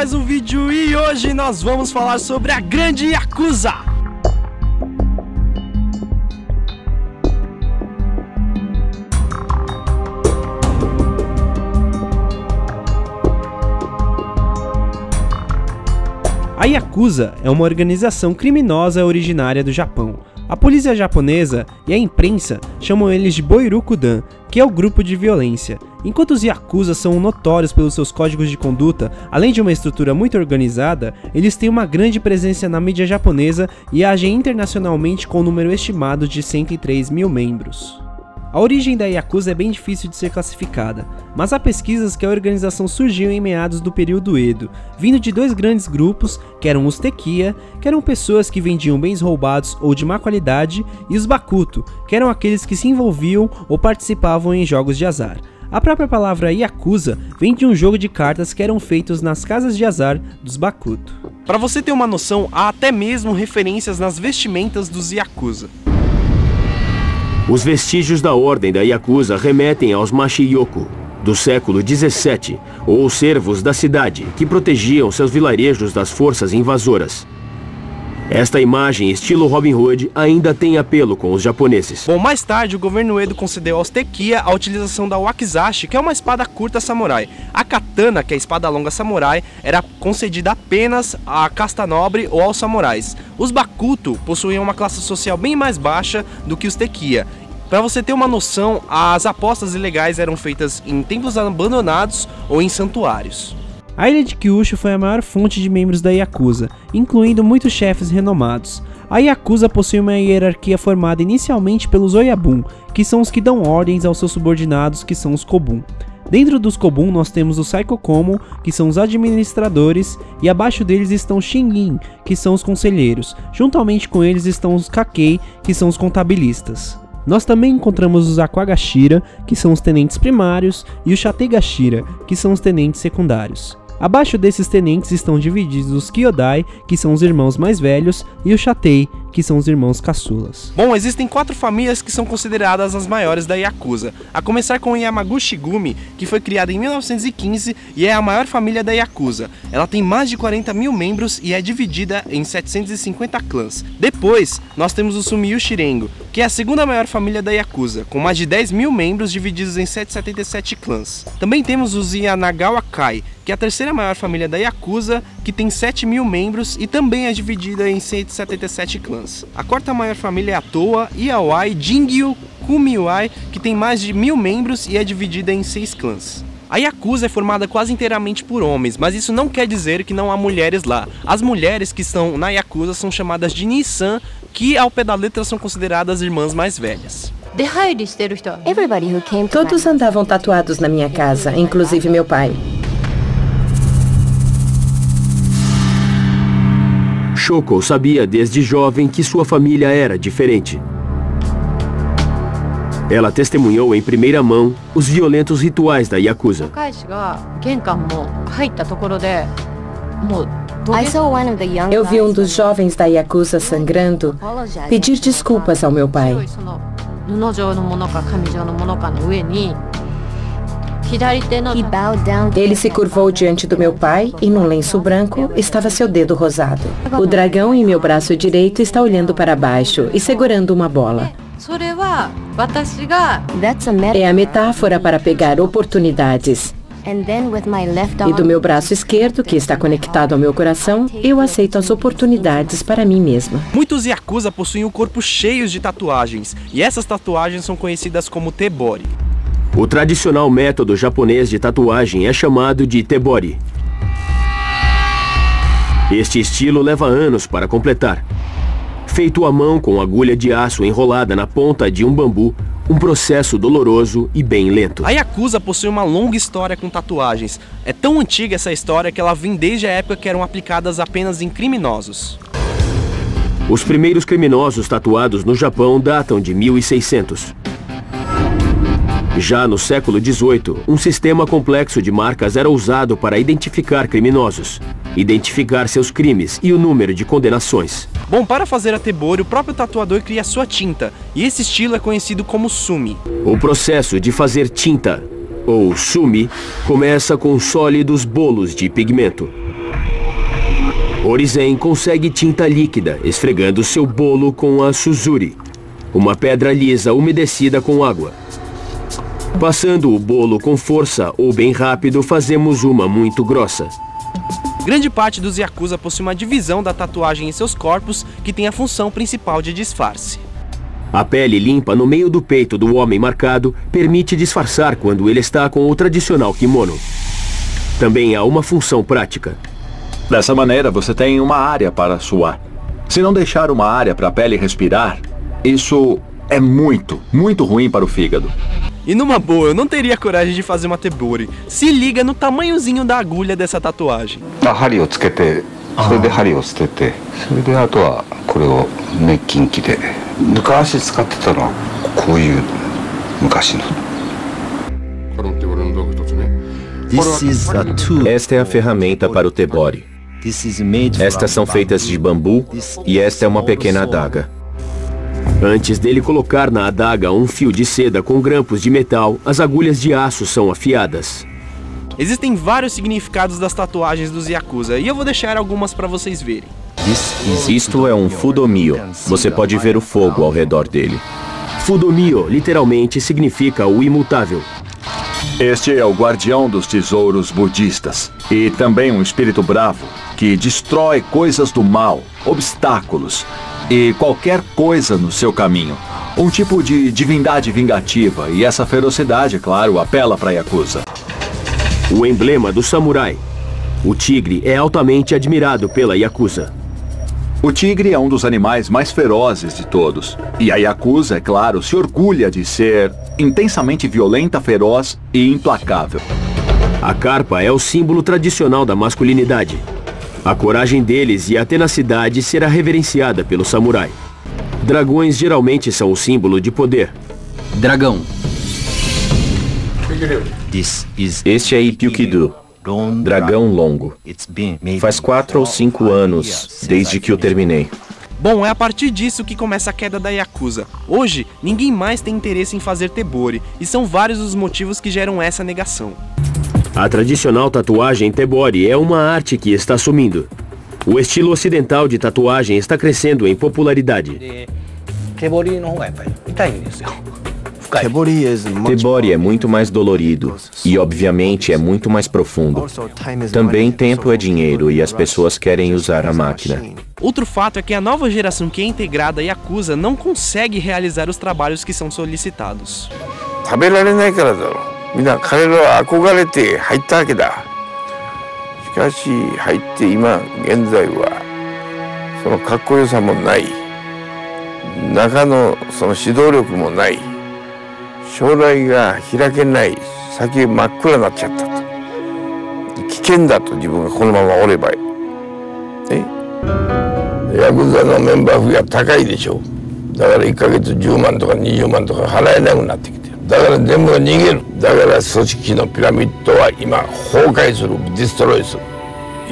mais um vídeo e hoje nós vamos falar sobre a grande Yakuza. A Yakuza é uma organização criminosa originária do Japão. A polícia japonesa e a imprensa chamam eles de Boirukudan, que é o grupo de violência. Enquanto os Yakuza são notórios pelos seus códigos de conduta, além de uma estrutura muito organizada, eles têm uma grande presença na mídia japonesa e agem internacionalmente com um número estimado de 103 mil membros. A origem da Yakuza é bem difícil de ser classificada, mas há pesquisas que a organização surgiu em meados do período Edo, vindo de dois grandes grupos, que eram os Tekiya, que eram pessoas que vendiam bens roubados ou de má qualidade, e os Bakuto, que eram aqueles que se envolviam ou participavam em jogos de azar. A própria palavra Yakuza vem de um jogo de cartas que eram feitos nas casas de azar dos Bakuto. Para você ter uma noção, há até mesmo referências nas vestimentas dos Yakuza. Os vestígios da ordem da Yakuza remetem aos Machi-yoku, do século XVII, ou servos da cidade, que protegiam seus vilarejos das forças invasoras. Esta imagem, estilo Robin Hood, ainda tem apelo com os japoneses. Bom, mais tarde o governo Edo concedeu aos Tekiya a utilização da wakizashi, que é uma espada curta samurai. A katana, que é a espada longa samurai, era concedida apenas à casta nobre ou aos samurais. Os Bakuto possuíam uma classe social bem mais baixa do que os Tekiya. Para você ter uma noção, as apostas ilegais eram feitas em templos abandonados ou em santuários. A ilha de Kyushu foi a maior fonte de membros da Yakuza, incluindo muitos chefes renomados. A Yakuza possui uma hierarquia formada inicialmente pelos Oyabun, que são os que dão ordens aos seus subordinados, que são os Kobun. Dentro dos Kobun nós temos os Saikokomo, que são os administradores, e abaixo deles estão os Shingin, que são os conselheiros. Juntamente com eles estão os Kakei, que são os contabilistas. Nós também encontramos os Aquagashira, que são os tenentes primários, e os Shategashira, que são os tenentes secundários. Abaixo desses tenentes estão divididos os Kyodai, que são os irmãos mais velhos, e os Shatei, que são os irmãos caçulas. Bom, existem 4 famílias que são consideradas as maiores da Yakuza, a começar com o Yamaguchi-gumi, que foi criada em 1915 e é a maior família da Yakuza. Ela tem mais de 40 mil membros e é dividida em 750 clãs. Depois, nós temos o Sumiyu Shirengo, que é a segunda maior família da Yakuza, com mais de 10 mil membros divididos em 177 clãs. Também temos os Yanagawa Kai, que é a terceira maior família da Yakuza, que tem 7 mil membros e também é dividida em 177 clãs. A quarta maior família é a Toa Iawai Jingyu Kumiwai, que tem mais de 1000 membros e é dividida em 6 clãs. A Yakuza é formada quase inteiramente por homens, mas isso não quer dizer que não há mulheres lá. As mulheres que estão na Yakuza são chamadas de Nissan, que ao pé da letra são consideradas irmãs mais velhas. Todos andavam tatuados na minha casa, inclusive meu pai. Shoko sabia desde jovem que sua família era diferente. Ela testemunhou em primeira mão os violentos rituais da Yakuza. Eu vi um dos jovens da Yakuza sangrando pedir desculpas ao meu pai. Ele se curvou diante do meu pai e num lenço branco estava seu dedo rosado. O dragão em meu braço direito está olhando para baixo e segurando uma bola. É a metáfora para pegar oportunidades. E do meu braço esquerdo, que está conectado ao meu coração, eu aceito as oportunidades para mim mesma. Muitos Yakuza possuem o corpo cheio de tatuagens, e essas tatuagens são conhecidas como tebori. O tradicional método japonês de tatuagem é chamado de tebori. Este estilo leva anos para completar. Feito à mão com agulha de aço enrolada na ponta de um bambu, um processo doloroso e bem lento. A Yakuza possui uma longa história com tatuagens. É tão antiga essa história que ela vem desde a época que eram aplicadas apenas em criminosos. Os primeiros criminosos tatuados no Japão datam de 1600. Já no século XVIII, um sistema complexo de marcas era usado para identificar criminosos, identificar seus crimes e o número de condenações. Bom, para fazer a tebori, o próprio tatuador cria sua tinta, e esse estilo é conhecido como sumi. O processo de fazer tinta, ou sumi, começa com sólidos bolos de pigmento. Horizen consegue tinta líquida, esfregando seu bolo com a Suzuri, uma pedra lisa umedecida com água. Passando o bolo com força ou bem rápido, fazemos uma muito grossa. Grande parte dos Yakuza possui uma divisão da tatuagem em seus corpos que tem a função principal de disfarce. A pele limpa no meio do peito do homem marcado permite disfarçar quando ele está com o tradicional kimono. Também há uma função prática. Dessa maneira, você tem uma área para suar. Se não deixar uma área para a pele respirar, isso é muito, muito ruim para o fígado. E numa boa, eu não teria coragem de fazer uma tebori. Se liga no tamanhozinho da agulha dessa tatuagem. Esta é a ferramenta para o tebori. Estas são feitas de bambu e esta é uma pequena adaga. Antes dele colocar na adaga um fio de seda com grampos de metal, as agulhas de aço são afiadas. Existem vários significados das tatuagens dos Yakuza e eu vou deixar algumas para vocês verem. Isto é um fudomio. Você pode ver o fogo ao redor dele. Fudomio literalmente significa o imutável. Este é o guardião dos tesouros budistas e também um espírito bravo que destrói coisas do mal, obstáculos e qualquer coisa no seu caminho. Um tipo de divindade vingativa e essa ferocidade, claro, apela para Yakuza. O emblema do samurai. O tigre é altamente admirado pela Yakuza. O tigre é um dos animais mais ferozes de todos. E a Yakuza, é claro, se orgulha de ser intensamente violenta, feroz e implacável. A carpa é o símbolo tradicional da masculinidade. A coragem deles e a tenacidade será reverenciada pelo samurai. Dragões geralmente são o símbolo de poder. Dragão. Este é Ipyukido, dragão longo. Faz 4 ou 5 anos desde que o terminei. Bom, é a partir disso que começa a queda da Yakuza. Hoje, ninguém mais tem interesse em fazer tebori, e são vários os motivos que geram essa negação. A tradicional tatuagem tebori é uma arte que está sumindo. O estilo ocidental de tatuagem está crescendo em popularidade. Tebori é muito mais dolorido e, obviamente, é muito mais profundo. Também tempo é dinheiro e as pessoas querem usar a máquina. Outro fato é que a nova geração que é integrada à Yakuza não consegue realizar os trabalhos que são solicitados. みんな彼らは憧れて入ったわけだ。しかし入って今現在はそのかっこよさもない、中のその指導力もない、将来が開けない、先真っ暗になっちゃったと。危険だと自分がこのままおればいい。ヤクザのメンバー費が高いでしょ。だから1ヶ月10万とか20万とか払えなくなってきて。だから全部が逃げる。だから組織のピラミッドは今崩壊する、ディストロイする。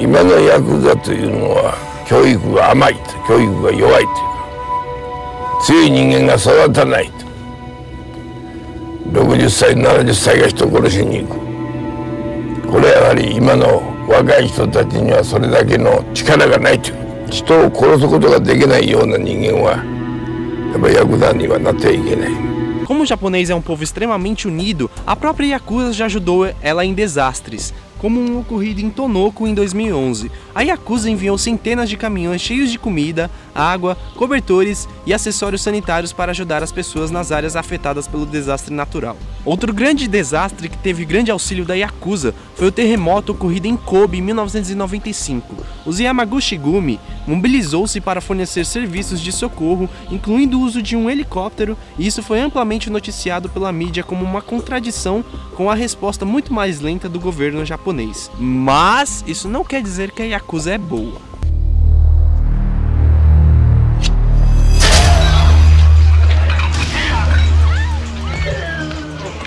今のヤクザというのは教育が甘いと、教育が弱いというか、強い人間が育たないと。60歳70歳が人殺しに行く。これはやはり今の若い人たちにはそれだけの力がないという。人を殺すことができないような人間はやっぱりヤクザにはなってはいけない。 Como o japonês é um povo extremamente unido, a própria Yakuza já ajudou ela em desastres, como um ocorrido em Tonoko em 2011. A Yakuza enviou centenas de caminhões cheios de comida, água, cobertores e acessórios sanitários para ajudar as pessoas nas áreas afetadas pelo desastre natural. Outro grande desastre que teve grande auxílio da Yakuza foi o terremoto ocorrido em Kobe em 1995. Os Yamaguchi-gumi mobilizou-se para fornecer serviços de socorro, incluindo o uso de um helicóptero, e isso foi amplamente noticiado pela mídia como uma contradição com a resposta muito mais lenta do governo japonês. Mas isso não quer dizer que a Yakuza é boa.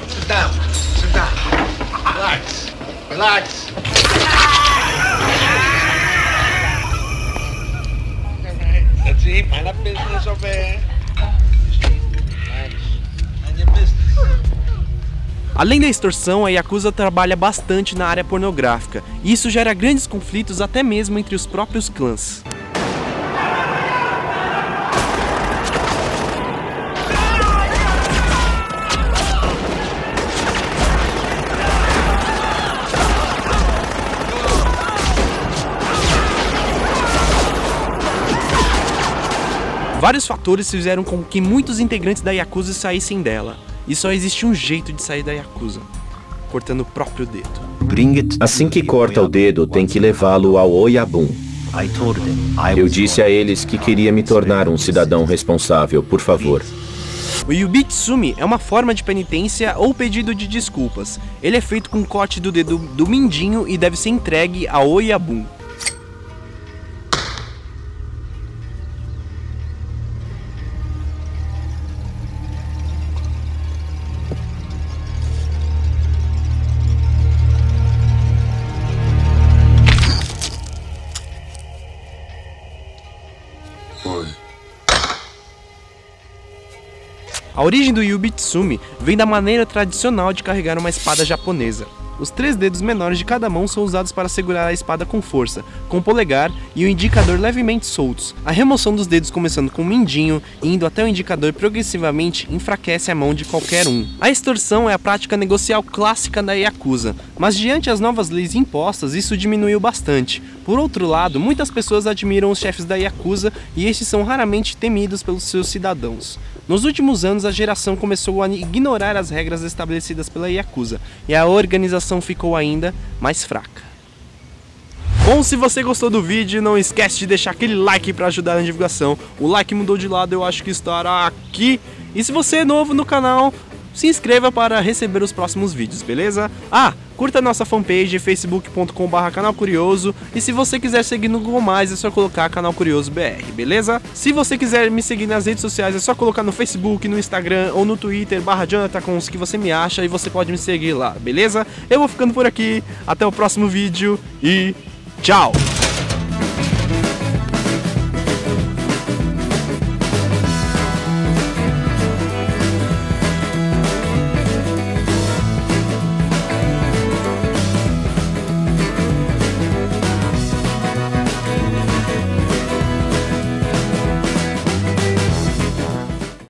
Sit down. Relax. Relax. Let's see. Mind up business over here. Relax. Mind your business. Além da extorsão, a Yakuza trabalha bastante na área pornográfica, e isso gera grandes conflitos até mesmo entre os próprios clãs. Vários fatores fizeram com que muitos integrantes da Yakuza saíssem dela. E só existe um jeito de sair da Yakuza: cortando o próprio dedo. Assim que corta o dedo, tem que levá-lo ao Oyabun. Eu disse a eles que queria me tornar um cidadão responsável, por favor. O Yubitsumi é uma forma de penitência ou pedido de desculpas. Ele é feito com corte do dedo do mindinho e deve ser entregue ao Oyabun. A origem do Yubitsumi vem da maneira tradicional de carregar uma espada japonesa. Os 3 dedos menores de cada mão são usados para segurar a espada com força, com o polegar e o indicador levemente soltos. A remoção dos dedos começando com o mindinho e indo até o indicador progressivamente enfraquece a mão de qualquer um. A extorsão é a prática negocial clássica da Yakuza, mas diante as novas leis impostas isso diminuiu bastante. Por outro lado, muitas pessoas admiram os chefes da Yakuza e estes são raramente temidos pelos seus cidadãos. Nos últimos anos, a geração começou a ignorar as regras estabelecidas pela Yakuza e a organização ficou ainda mais fraca. Bom, se você gostou do vídeo, não esquece de deixar aquele like para ajudar na divulgação. O like mudou de lado, eu acho que estará aqui. E se você é novo no canal, se inscreva para receber os próximos vídeos, beleza? Curta a nossa fanpage facebook.com/canalcurioso e se você quiser seguir no Google+, é só colocar Canal Curioso BR, beleza? Se você quiser me seguir nas redes sociais, é só colocar no Facebook, no Instagram ou no Twitter /JonathanCons que você me acha e você pode me seguir lá, beleza? Eu vou ficando por aqui, até o próximo vídeo e tchau!